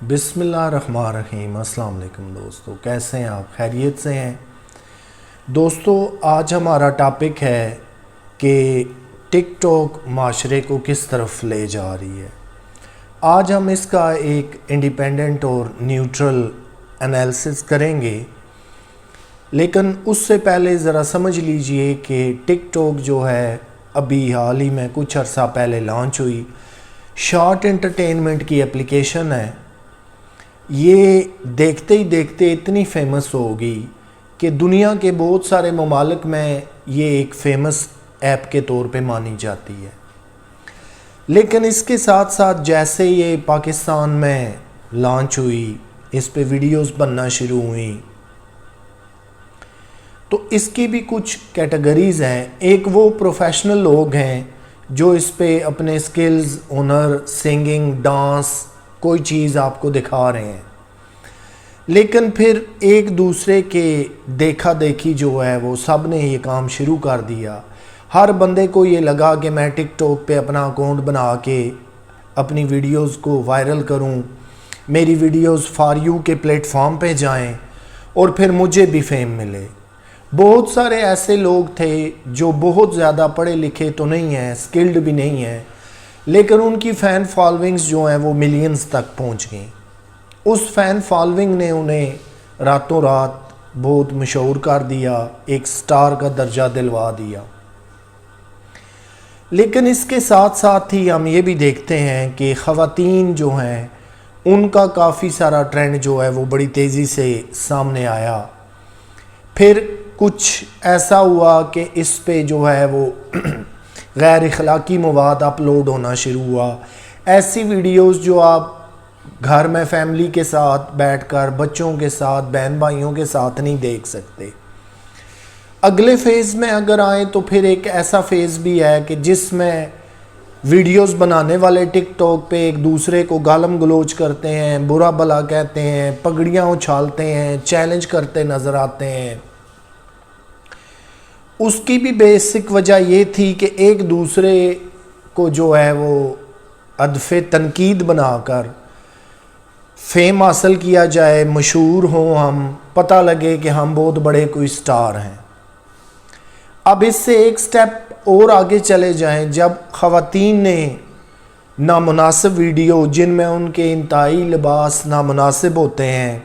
بسم اللہ الرحمن الرحیم۔ السلام علیکم دوستو، کیسے ہیں آپ؟ خیریت سے ہیں دوستو؟ آج ہمارا ٹاپک ہے کہ ٹک ٹاک معاشرے کو کس طرف لے جا رہی ہے۔ آج ہم اس کا ایک انڈیپینڈنٹ اور نیوٹرل انالیسس کریں گے، لیکن اس سے پہلے ذرا سمجھ لیجئے کہ ٹک ٹاک جو ہے ابھی حال ہی میں کچھ عرصہ پہلے لانچ ہوئی، شارٹ انٹرٹینمنٹ کی اپلیکیشن ہے۔ یہ دیکھتے ہی دیکھتے اتنی فیمس ہوگی کہ دنیا کے بہت سارے ممالک میں یہ ایک فیمس ایپ کے طور پہ مانی جاتی ہے۔ لیکن اس کے ساتھ ساتھ جیسے یہ پاکستان میں لانچ ہوئی، اس پہ ویڈیوز بننا شروع ہوئیں، تو اس کی بھی کچھ کیٹیگریز ہیں۔ ایک وہ پروفیشنل لوگ ہیں جو اس پہ اپنے سکلز، ہنر، سنگنگ، ڈانس، کوئی چیز آپ کو دکھا رہے ہیں، لیکن پھر ایک دوسرے کے دیکھا دیکھی جو ہے وہ سب نے یہ کام شروع کر دیا۔ ہر بندے کو یہ لگا کہ میں ٹک ٹاک پہ اپنا اکاؤنٹ بنا کے اپنی ویڈیوز کو وائرل کروں، میری ویڈیوز فار یو کے پلیٹ فارم پہ جائیں اور پھر مجھے بھی فیم ملے۔ بہت سارے ایسے لوگ تھے جو بہت زیادہ پڑھے لکھے تو نہیں ہیں، سکلڈ بھی نہیں ہیں، لیکن ان کی فین فالوئنگز جو ہیں وہ ملینز تک پہنچ گئیں۔ اس فین فالوئنگ نے انہیں راتوں رات بہت مشہور کر دیا، ایک سٹار کا درجہ دلوا دیا۔ لیکن اس کے ساتھ ساتھ ہی ہم یہ بھی دیکھتے ہیں کہ خواتین جو ہیں ان کا کافی سارا ٹرینڈ جو ہے وہ بڑی تیزی سے سامنے آیا۔ پھر کچھ ایسا ہوا کہ اس پہ جو ہے وہ غیر اخلاقی مواد اپلوڈ ہونا شروع ہوا، ایسی ویڈیوز جو آپ گھر میں فیملی کے ساتھ بیٹھ کر، بچوں کے ساتھ، بہن بھائیوں کے ساتھ نہیں دیکھ سکتے۔ اگلے فیز میں اگر آئیں تو پھر ایک ایسا فیز بھی ہے کہ جس میں ویڈیوز بنانے والے ٹک ٹاک پہ ایک دوسرے کو گالم گلوچ کرتے ہیں، برا بھلا کہتے ہیں، پگڑیاں اچھالتے ہیں، چیلنج کرتے نظر آتے ہیں۔ اس کی بھی بیسک وجہ یہ تھی کہ ایک دوسرے کو جو ہے وہ ہدف تنقید بنا کر فیم حاصل کیا جائے، مشہور ہوں، ہم پتہ لگے کہ ہم بہت بڑے کوئی سٹار ہیں۔ اب اس سے ایک سٹیپ اور آگے چلے جائیں، جب خواتین نے نامناسب ویڈیو جن میں ان کے انتہائی لباس نامناسب ہوتے ہیں،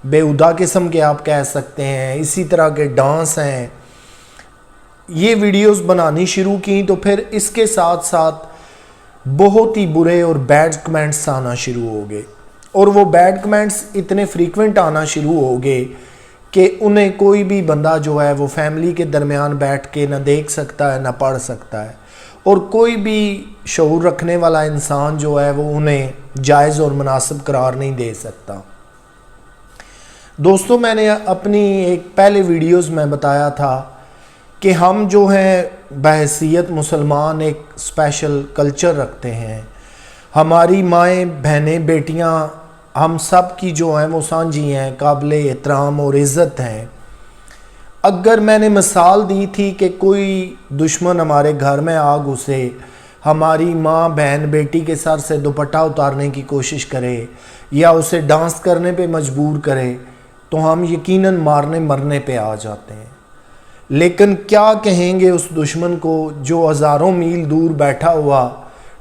بےہودہ قسم کے آپ کہہ سکتے ہیں، اسی طرح کے ڈانس ہیں، یہ ویڈیوز بنانی شروع کی، تو پھر اس کے ساتھ ساتھ بہت ہی برے اور بیڈ کمنٹس آنا شروع ہو گئے، اور وہ بیڈ کمنٹس اتنے فریکوینٹ آنا شروع ہو گئے کہ انہیں کوئی بھی بندہ جو ہے وہ فیملی کے درمیان بیٹھ کے نہ دیکھ سکتا ہے نہ پڑھ سکتا ہے، اور کوئی بھی شعور رکھنے والا انسان جو ہے وہ انہیں جائز اور مناسب قرار نہیں دے سکتا۔ دوستو، میں نے اپنی ایک پہلے ویڈیوز میں بتایا تھا کہ ہم جو ہیں بحیثیت مسلمان ایک اسپیشل کلچر رکھتے ہیں، ہماری مائیں، بہنیں، بیٹیاں ہم سب کی جو ہیں وہ سانجھی ہیں، قابل احترام اور عزت ہیں۔ اگر میں نے مثال دی تھی کہ کوئی دشمن ہمارے گھر میں آ گھسے، ہماری ماں، بہن، بیٹی کے سر سے دوپٹہ اتارنے کی کوشش کرے یا اسے ڈانس کرنے پہ مجبور کرے، تو ہم یقیناً مارنے مرنے پہ آ جاتے ہیں۔ لیکن کیا کہیں گے اس دشمن کو جو ہزاروں میل دور بیٹھا ہوا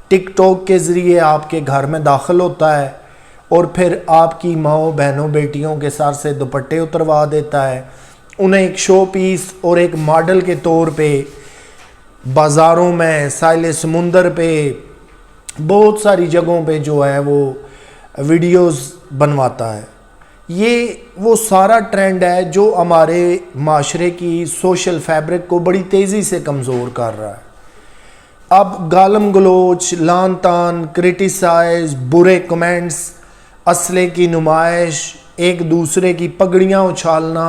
ٹک ٹاک کے ذریعے آپ کے گھر میں داخل ہوتا ہے اور پھر آپ کی ماؤں، بہنوں، بیٹیوں کے سر سے دوپٹے اتروا دیتا ہے، انہیں ایک شو پیس اور ایک ماڈل کے طور پہ بازاروں میں، ساحل سمندر پہ، بہت ساری جگہوں پہ جو ہے وہ ویڈیوز بنواتا ہے۔ یہ وہ سارا ٹرینڈ ہے جو ہمارے معاشرے کی سوشل فیبرک کو بڑی تیزی سے کمزور کر رہا ہے۔ اب گالم گلوچ، لان تان، کرٹیسائز، برے کمنٹس، اسلحے کی نمائش، ایک دوسرے کی پگڑیاں اچھالنا،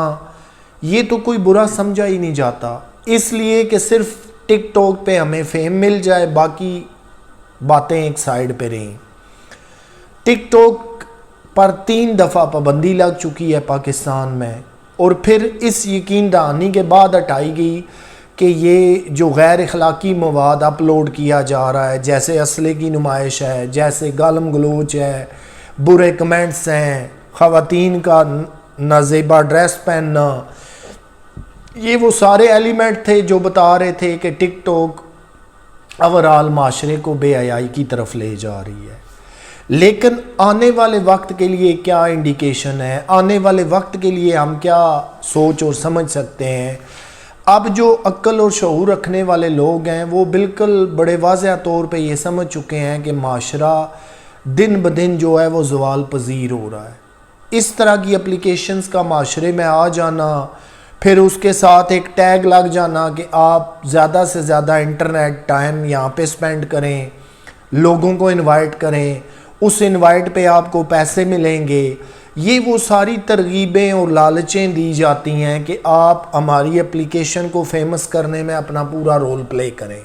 یہ تو کوئی برا سمجھا ہی نہیں جاتا، اس لیے کہ صرف ٹک ٹاک پہ ہمیں فیم مل جائے، باقی باتیں ایک سائیڈ پہ رہیں۔ ٹک ٹاک پر 3 دفعہ پابندی لگ چکی ہے پاکستان میں، اور پھر اس یقین دہانی کے بعد ہٹائی گئی کہ یہ جو غیر اخلاقی مواد اپلوڈ کیا جا رہا ہے، جیسے اسلحے کی نمائش ہے، جیسے گالم گلوچ ہے، برے کمنٹس ہیں، خواتین کا نازیبا ڈریس پہننا، یہ وہ سارے ایلیمنٹ تھے جو بتا رہے تھے کہ ٹک ٹاک اوورال معاشرے کو بے حیائی کی طرف لے جا رہی ہے۔ لیکن آنے والے وقت کے لیے کیا انڈیکیشن ہے، آنے والے وقت کے لیے ہم کیا سوچ اور سمجھ سکتے ہیں؟ اب جو عقل اور شعور رکھنے والے لوگ ہیں وہ بالکل بڑے واضح طور پہ یہ سمجھ چکے ہیں کہ معاشرہ دن بدن جو ہے وہ زوال پذیر ہو رہا ہے۔ اس طرح کی اپلیکیشنز کا معاشرے میں آ جانا، پھر اس کے ساتھ ایک ٹیگ لگ جانا کہ آپ زیادہ سے زیادہ انٹرنیٹ ٹائم یہاں پہ سپینڈ کریں، لوگوں کو انوائٹ کریں، اس انوائٹ پہ آپ کو پیسے ملیں گے، یہ وہ ساری ترغیبیں اور لالچیں دی جاتی ہیں کہ آپ ہماری اپلیکیشن کو فیمس کرنے میں اپنا پورا رول پلے کریں۔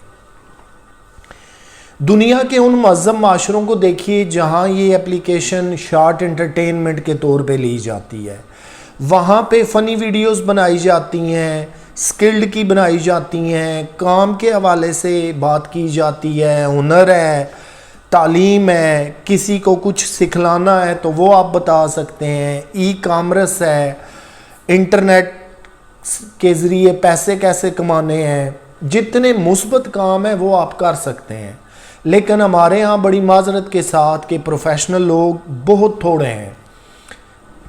دنیا کے ان مہذب معاشروں کو دیکھیے جہاں یہ اپلیکیشن شارٹ انٹرٹینمنٹ کے طور پہ لی جاتی ہے، وہاں پہ فنی ویڈیوز بنائی جاتی ہیں، سکلڈ کی بنائی جاتی ہیں، کام کے حوالے سے بات کی جاتی ہے، ہنر ہے، تعلیم ہے، کسی کو کچھ سکھلانا ہے تو وہ آپ بتا سکتے ہیں، ای کامرس ہے، انٹرنیٹ کے ذریعے پیسے کیسے کمانے ہیں، جتنے مثبت کام ہیں وہ آپ کر سکتے ہیں۔ لیکن ہمارے ہاں بڑی معذرت کے ساتھ کہ پروفیشنل لوگ بہت تھوڑے ہیں،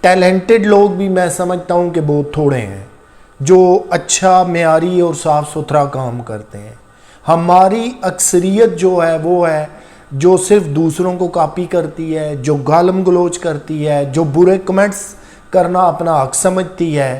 ٹیلنٹڈ لوگ بھی میں سمجھتا ہوں کہ بہت تھوڑے ہیں جو اچھا معیاری اور صاف ستھرا کام کرتے ہیں۔ ہماری اکثریت جو ہے وہ ہے جو صرف دوسروں کو کاپی کرتی ہے، جو گالم گلوچ کرتی ہے، جو برے کمنٹس کرنا اپنا حق سمجھتی ہے،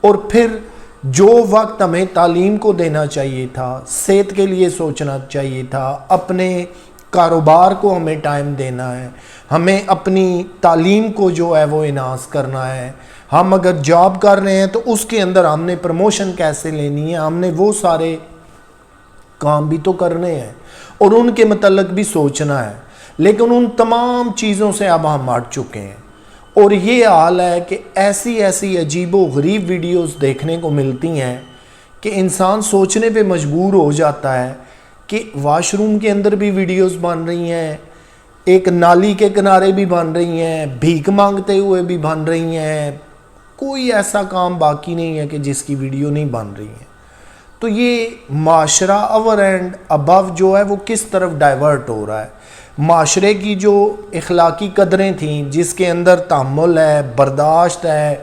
اور پھر جو وقت ہمیں تعلیم کو دینا چاہیے تھا، صحت کے لیے سوچنا چاہیے تھا، اپنے کاروبار کو ہمیں ٹائم دینا ہے، ہمیں اپنی تعلیم کو جو ہے وہ انہانس کرنا ہے، ہم اگر جاب کر رہے ہیں تو اس کے اندر ہم نے پروموشن کیسے لینی ہے، ہم نے وہ سارے کام بھی تو کرنے ہیں اور ان کے متعلق بھی سوچنا ہے۔ لیکن ان تمام چیزوں سے اب ہم ہٹ چکے ہیں، اور یہ حال ہے کہ ایسی عجیب و غریب ویڈیوز دیکھنے کو ملتی ہیں کہ انسان سوچنے پہ مجبور ہو جاتا ہے کہ واش روم کے اندر بھی ویڈیوز بن رہی ہیں، ایک نالی کے کنارے بھی بن رہی ہیں، بھیک مانگتے ہوئے بھی بن رہی ہیں، کوئی ایسا کام باقی نہیں ہے کہ جس کی ویڈیو نہیں بن رہی ہے۔ تو یہ معاشرہ اوور اینڈ ابو جو ہے وہ کس طرف ڈائیورٹ ہو رہا ہے؟ معاشرے کی جو اخلاقی قدریں تھیں، جس کے اندر تحمل ہے، برداشت ہے،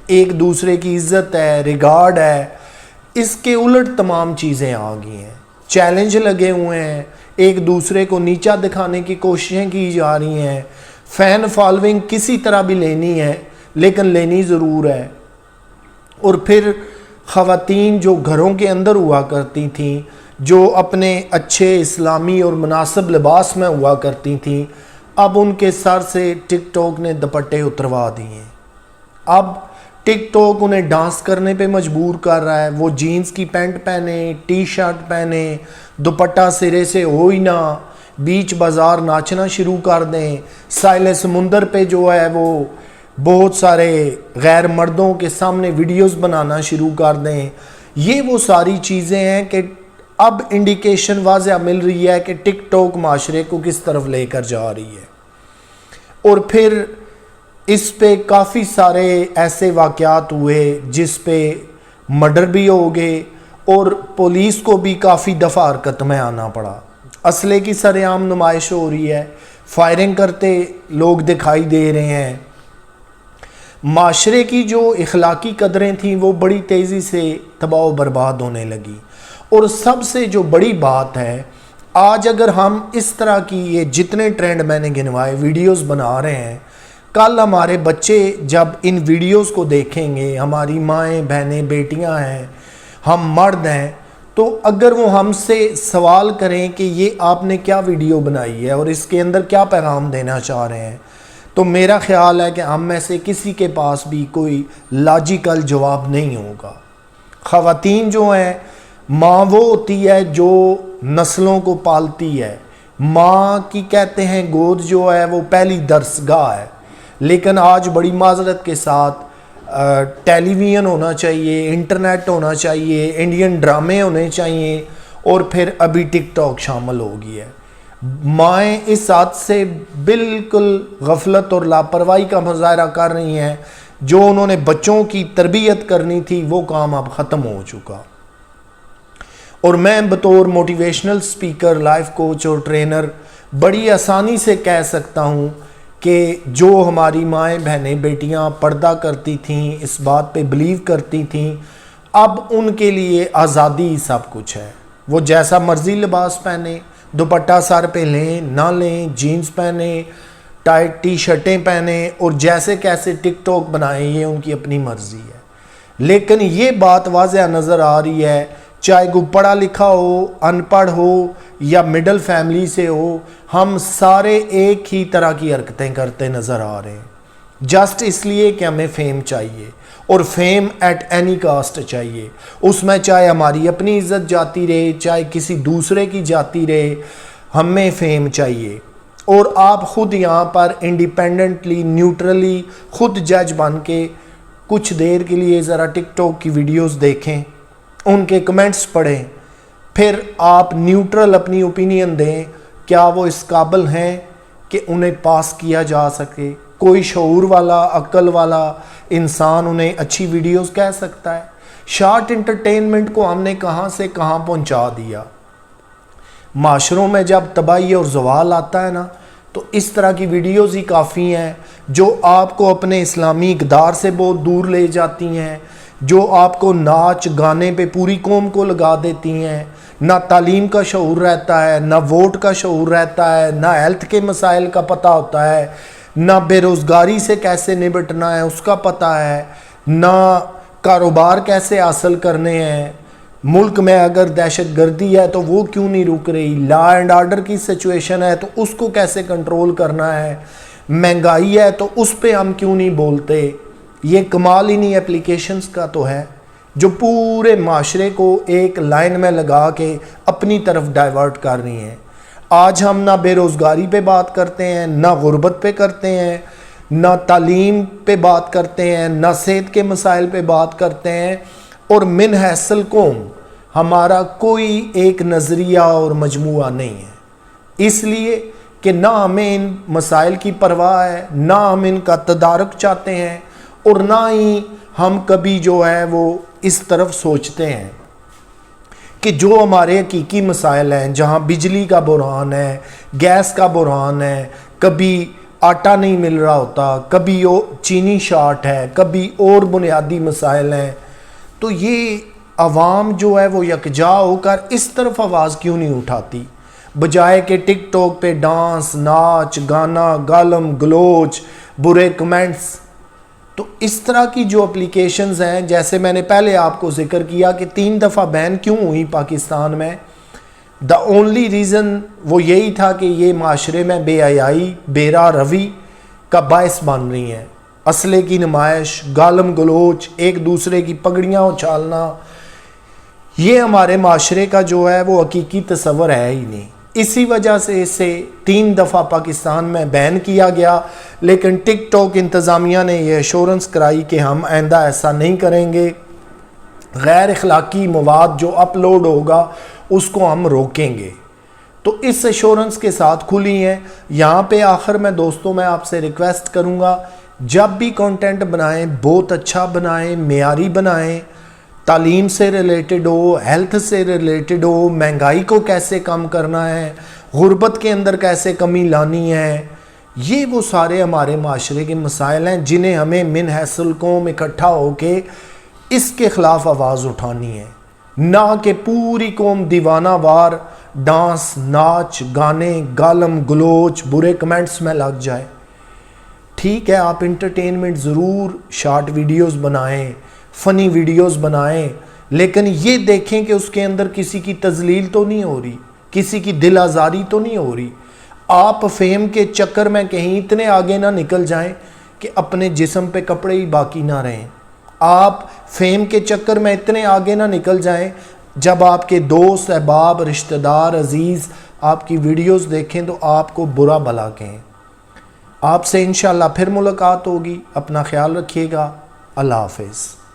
ایک دوسرے کی عزت ہے، ریگارڈ ہے، اس کے الٹ تمام چیزیں آ گئی ہیں۔ چیلنج لگے ہوئے ہیں، ایک دوسرے کو نیچا دکھانے کی کوششیں کی جا رہی ہیں، فین فالوئنگ کسی طرح بھی لینی ہے لیکن لینی ضرور ہے۔ اور پھر خواتین جو گھروں کے اندر ہوا کرتی تھیں، جو اپنے اچھے اسلامی اور مناسب لباس میں ہوا کرتی تھیں، اب ان کے سر سے ٹک ٹاک نے دوپٹے اتروا دیے۔ اب ٹک ٹاک انہیں ڈانس کرنے پہ مجبور کر رہا ہے، وہ جینز کی پینٹ پہنے، ٹی شرٹ پہنے، دوپٹہ سرے سے ہو ہی نہ، بیچ بازار ناچنا شروع کر دیں، ساحل سمندر پہ جو ہے وہ بہت سارے غیر مردوں کے سامنے ویڈیوز بنانا شروع کر دیں۔ یہ وہ ساری چیزیں ہیں کہ اب انڈیکیشن واضح مل رہی ہے کہ ٹک ٹاک معاشرے کو کس طرف لے کر جا رہی ہے۔ اور پھر اس پہ کافی سارے ایسے واقعات ہوئے جس پہ مرڈر بھی ہو گئے اور پولیس کو بھی کافی دفعہ حرکت میں آنا پڑا، اسلحے کی سر عام نمائش ہو رہی ہے، فائرنگ کرتے لوگ دکھائی دے رہے ہیں۔ معاشرے کی جو اخلاقی قدریں تھیں وہ بڑی تیزی سے تباہ و برباد ہونے لگی۔ اور سب سے جو بڑی بات ہے، آج اگر ہم اس طرح کی یہ جتنے ٹرینڈ میں نے گنوائے ویڈیوز بنا رہے ہیں، کل ہمارے بچے جب ان ویڈیوز کو دیکھیں گے، ہماری مائیں بہنیں بیٹیاں ہیں، ہم مرد ہیں، تو اگر وہ ہم سے سوال کریں کہ یہ آپ نے کیا ویڈیو بنائی ہے اور اس کے اندر کیا پیغام دینا چاہ رہے ہیں، تو میرا خیال ہے کہ ہم میں سے کسی کے پاس بھی کوئی لاجیکل جواب نہیں ہوگا۔ خواتین جو ہیں، ماں وہ ہوتی ہے جو نسلوں کو پالتی ہے، ماں کی کہتے ہیں گود جو ہے وہ پہلی درسگاہ ہے، لیکن آج بڑی معذرت کے ساتھ ٹیلی ویژن ہونا چاہیے، انٹرنیٹ ہونا چاہیے، انڈین ڈرامے ہونے چاہیے، اور پھر ابھی ٹک ٹاک شامل ہو گئی ہے۔ مائیں اس حد سے بالکل غفلت اور لاپرواہی کا مظاہرہ کر رہی ہیں، جو انہوں نے بچوں کی تربیت کرنی تھی وہ کام اب ختم ہو چکا۔ اور میں بطور موٹیویشنل سپیکر، لائف کوچ اور ٹرینر بڑی آسانی سے کہہ سکتا ہوں کہ جو ہماری مائیں بہنیں بیٹیاں پردہ کرتی تھیں، اس بات پہ بلیو کرتی تھیں، اب ان کے لیے آزادی ہی سب کچھ ہے۔ وہ جیسا مرضی لباس پہنیں، دوپٹہ سر پہ لیں نہ لیں، جینز پہنیں، ٹائٹ ٹی شرٹیں پہنیں اور جیسے کیسے ٹک ٹاک بنائیں، یہ ان کی اپنی مرضی ہے۔ لیکن یہ بات واضح نظر آ رہی ہے، چاہے کوئی پڑھا لکھا ہو، ان پڑھ ہو یا مڈل فیملی سے ہو، ہم سارے ایک ہی طرح کی حرکتیں کرتے نظر آ رہے ہیں، جسٹ اس لیے کہ ہمیں فیم چاہیے، اور فیم ایٹ اینی کاسٹ چاہیے۔ اس میں چاہے ہماری اپنی عزت جاتی رہے، چاہے کسی دوسرے کی جاتی رہے، ہمیں فیم چاہیے۔ اور آپ خود یہاں پر انڈیپینڈنٹلی، نیوٹرلی خود جج بن کے کچھ دیر کے لیے ذرا ٹک ٹاک کی ویڈیوز دیکھیں، ان کے کمنٹس پڑھیں، پھر آپ نیوٹرل اپنی اوپینین دیں، کیا وہ اس قابل ہیں کہ انہیں پاس کیا جا سکے؟ کوئی شعور والا، عقل والا انسان انہیں اچھی ویڈیوز کہہ سکتا ہے؟ شارٹ انٹرٹینمنٹ کو ہم نے کہاں سے کہاں پہنچا دیا۔ معاشروں میں جب تباہی اور زوال آتا ہے نا، تو اس طرح کی ویڈیوز ہی کافی ہیں جو آپ کو اپنے اسلامی اقدار سے بہت دور لے جاتی ہیں، جو آپ کو ناچ گانے پہ پوری قوم کو لگا دیتی ہیں۔ نہ تعلیم کا شعور رہتا ہے، نہ ووٹ کا شعور رہتا ہے، نہ ہیلتھ کے مسائل کا پتہ ہوتا ہے، نہ بے روزگاری سے کیسے نبٹنا ہے اس کا پتہ ہے، نہ کاروبار کیسے حاصل کرنے ہیں، ملک میں اگر دہشت گردی ہے تو وہ کیوں نہیں رک رہی، لا اینڈ آرڈر کی سچویشن ہے تو اس کو کیسے کنٹرول کرنا ہے، مہنگائی ہے تو اس پہ ہم کیوں نہیں بولتے۔ یہ کمال انہی اپلیکیشنز کا تو ہے جو پورے معاشرے کو ایک لائن میں لگا کے اپنی طرف ڈائیورٹ کر رہی ہیں۔ آج ہم نہ بے روزگاری پہ بات کرتے ہیں، نہ غربت پہ کرتے ہیں، نہ تعلیم پہ بات کرتے ہیں، نہ صحت کے مسائل پہ بات کرتے ہیں، اور من حیث القوم ہمارا کوئی ایک نظریہ اور مجموعہ نہیں ہے، اس لیے کہ نہ ہمیں ان مسائل کی پرواہ ہے، نہ ہم ان کا تدارک چاہتے ہیں، اور نہ ہی ہم کبھی جو ہے وہ اس طرف سوچتے ہیں کہ جو ہمارے حقیقی مسائل ہیں، جہاں بجلی کا بحران ہے، گیس کا بحران ہے، کبھی آٹا نہیں مل رہا ہوتا، کبھی چینی شارٹ ہے، کبھی اور بنیادی مسائل ہیں، تو یہ عوام جو ہے وہ یکجا ہو کر اس طرف آواز کیوں نہیں اٹھاتی، بجائے کہ ٹک ٹاک پہ ڈانس، ناچ گانا، گالم گلوچ، برے کمنٹس۔ تو اس طرح کی جو اپلیکیشنز ہیں، جیسے میں نے پہلے آپ کو ذکر کیا کہ 3 دفعہ بین کیوں ہوئی پاکستان میں، دا اونلی ریزن وہ یہی تھا کہ یہ معاشرے میں بے حیائی، بے راہ روی کا باعث بن رہی ہیں۔ اسلحے کی نمائش، گالم گلوچ، ایک دوسرے کی پگڑیاں اچھالنا، یہ ہمارے معاشرے کا جو ہے وہ حقیقی تصور ہے ہی نہیں۔ اسی وجہ سے اسے 3 دفعہ پاکستان میں بین کیا گیا، لیکن ٹک ٹاک انتظامیہ نے یہ ایشورنس کرائی کہ ہم آئندہ ایسا نہیں کریں گے، غیر اخلاقی مواد جو اپلوڈ ہوگا اس کو ہم روکیں گے۔ تو اس ایشورنس کے ساتھ کھلی ہیں۔ یہاں پہ آخر میں دوستوں میں آپ سے ریکویسٹ کروں گا، جب بھی کنٹینٹ بنائیں بہت اچھا بنائیں، معیاری بنائیں، تعلیم سے ریلیٹڈ ہو، ہیلتھ سے ریلیٹڈ ہو، مہنگائی کو کیسے کم کرنا ہے، غربت کے اندر کیسے کمی لانی ہے، یہ وہ سارے ہمارے معاشرے کے مسائل ہیں جنہیں ہمیں من حیث القوم اکٹھا ہو کے اس کے خلاف آواز اٹھانی ہے، نہ کہ پوری قوم دیوانہ وار ڈانس، ناچ گانے، گالم گلوچ، برے کمنٹس میں لگ جائے۔ ٹھیک ہے، آپ انٹرٹینمنٹ ضرور شارٹ ویڈیوز بنائیں، فنی ویڈیوز بنائیں، لیکن یہ دیکھیں کہ اس کے اندر کسی کی تذلیل تو نہیں ہو رہی، کسی کی دل آزاری تو نہیں ہو رہی۔ آپ فیم کے چکر میں کہیں اتنے آگے نہ نکل جائیں کہ اپنے جسم پہ کپڑے ہی باقی نہ رہیں۔ آپ فیم کے چکر میں اتنے آگے نہ نکل جائیں جب آپ کے دوست، احباب، رشتہ دار، عزیز آپ کی ویڈیوز دیکھیں تو آپ کو برا بھلا کہیں۔ آپ سے انشاءاللہ پھر ملاقات ہوگی، اپنا خیال رکھیے گا، اللہ حافظ۔